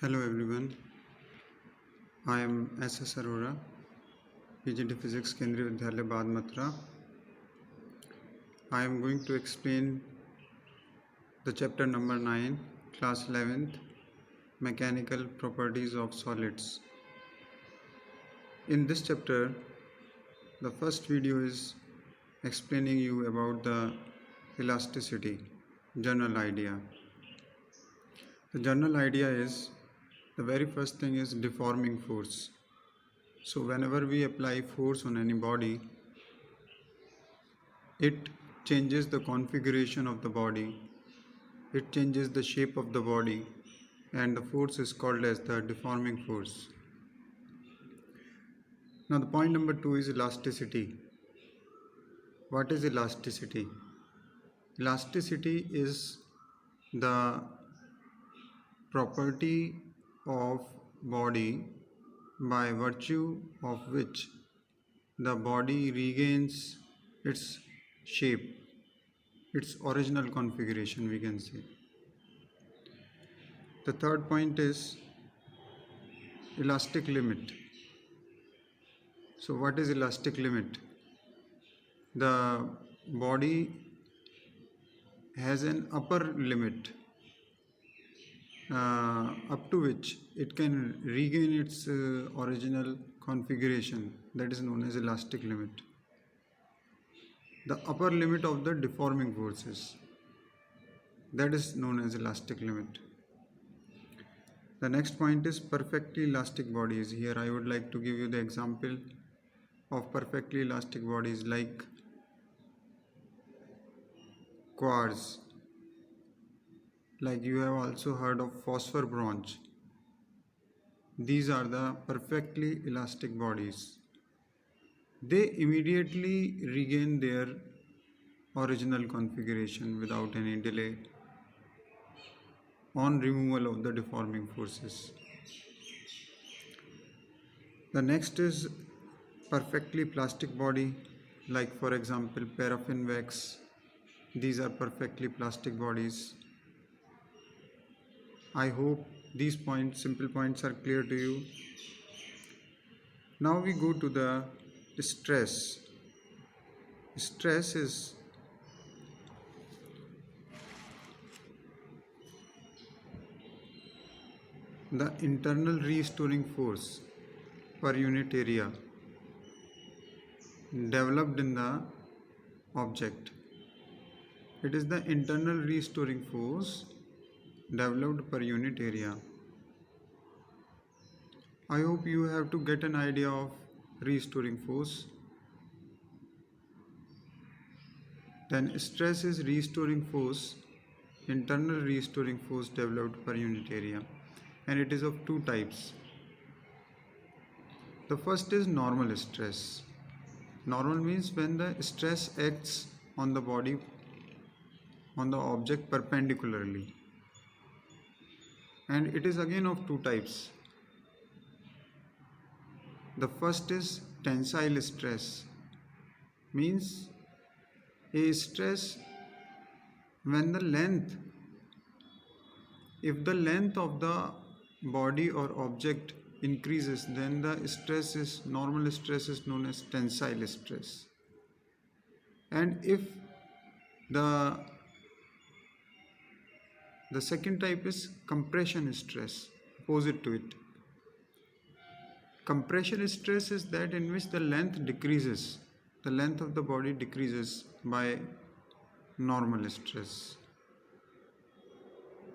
Hello everyone, I am S.S. Arora, PGD Physics Kendriya Vidyalaya Bad Matra. I am going to explain the chapter number 9, class 11th, Mechanical Properties of Solids. In this chapter, the first video is explaining you about the elasticity, general idea. The general idea is, the very first thing is deforming force. So whenever we apply force on any body, it changes the configuration of the body, it changes the shape of the body, and the force is called as the deforming force. Now the point number 2 is elasticity. What is elasticity? Elasticity is the property of body by virtue of which the body regains its shape, its original configuration, we can say. The third point is elastic limit. So what is elastic limit? The body has an upper limit up to which it can regain its original configuration, that is known as elastic limit. The upper limit of the deforming forces, that is known as elastic limit. The next point is perfectly elastic bodies. Here I would like to give you the example of perfectly elastic bodies like quartz, like you have also heard of phosphor bronze. These are the perfectly elastic bodies. They immediately regain their original configuration without any delay on removal of the deforming forces. The next is perfectly plastic body, like for example paraffin wax. These are perfectly plastic bodies. I hope these simple points are clear to you. Now we go to the stress. Stress is the internal restoring force per unit area developed in the object. It is the internal restoring force developed per unit area. I hope you have to get an idea of restoring force. Then stress is restoring force, internal restoring force developed per unit area, and it is of two types. The first is normal stress. Normal means when the stress acts on the body, on the object perpendicularly, and it is again of two types. The first is tensile stress, means a stress when if the length of the body or object increases, then the normal stress is known as tensile stress. And if the second type is compression stress, opposite to it. Compression stress is that in which the length of the body decreases by normal stress.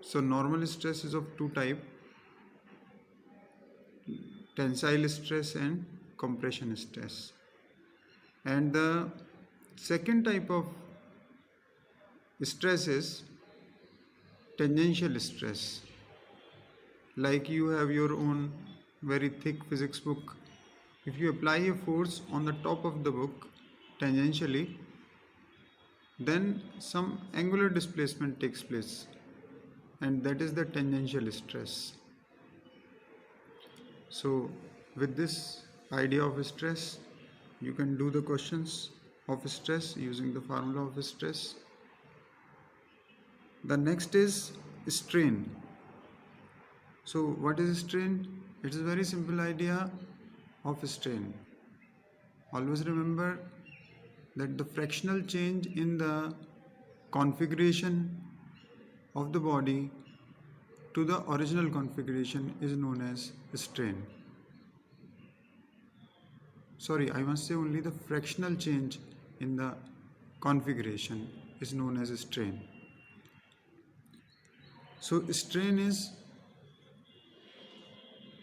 So normal stress is of two types, tensile stress and compression stress. And the second type of stress is tangential stress. Like you have your own very thick physics book. If you apply a force on the top of the book tangentially, then some angular displacement takes place, and that is the tangential stress. So with this idea of stress, you can do the questions of stress using the formula of stress. The next is strain. So what is strain? It is a very simple idea of strain. Always remember that the fractional change in the configuration of the body to the original configuration is known as strain. Sorry, I must say only the fractional change in the configuration is known as strain. So strain is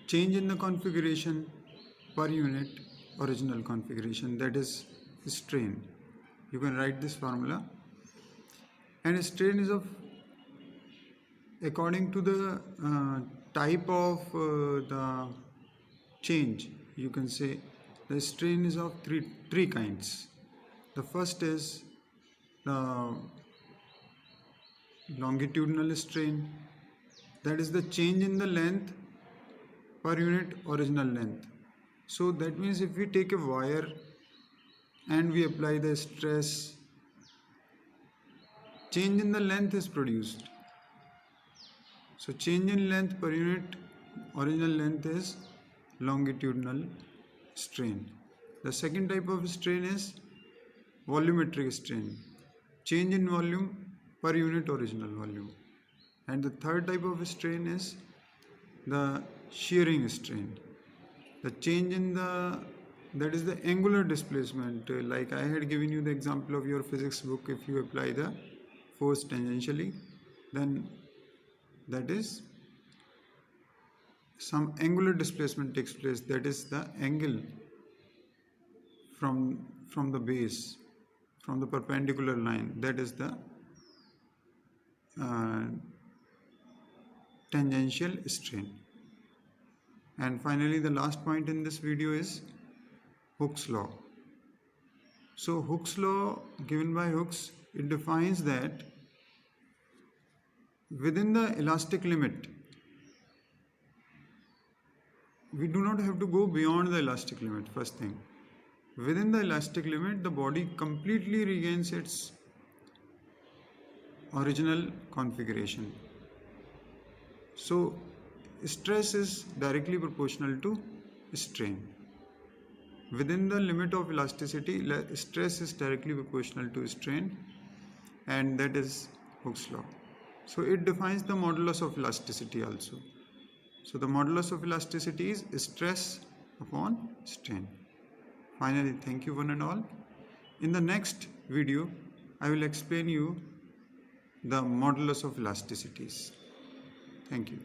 change in the configuration per unit original configuration, that is strain. You can write this formula, and strain is of according to the type of the change. You can say the strain is of three kinds. The first is the longitudinal strain, that is the change in the length per unit original length. So that means if we take a wire and we apply the stress, change in the length is produced. So change in length per unit original length is longitudinal strain. The second type of strain is volumetric strain, change in volume per unit original volume. And the third type of strain is the shearing strain, the change in the, that is the angular displacement. Like I had given you the example of your physics book, if you apply the force tangentially, then that is some angular displacement takes place, that is the angle from the base, from the perpendicular line, that is the tangential strain. And finally, the last point in this video is Hooke's law. So Hooke's law, given by Hooke's, it defines that within the elastic limit, we do not have to go beyond the elastic limit. First thing, within the elastic limit, the body completely regains its original configuration. So stress is directly proportional to strain. Within the limit of elasticity, stress is directly proportional to strain, and that is Hooke's law. So it defines the modulus of elasticity also. So the modulus of elasticity is stress upon strain. Finally, thank you one and all. In the next video, I will explain you the modulus of elasticities. Thank you.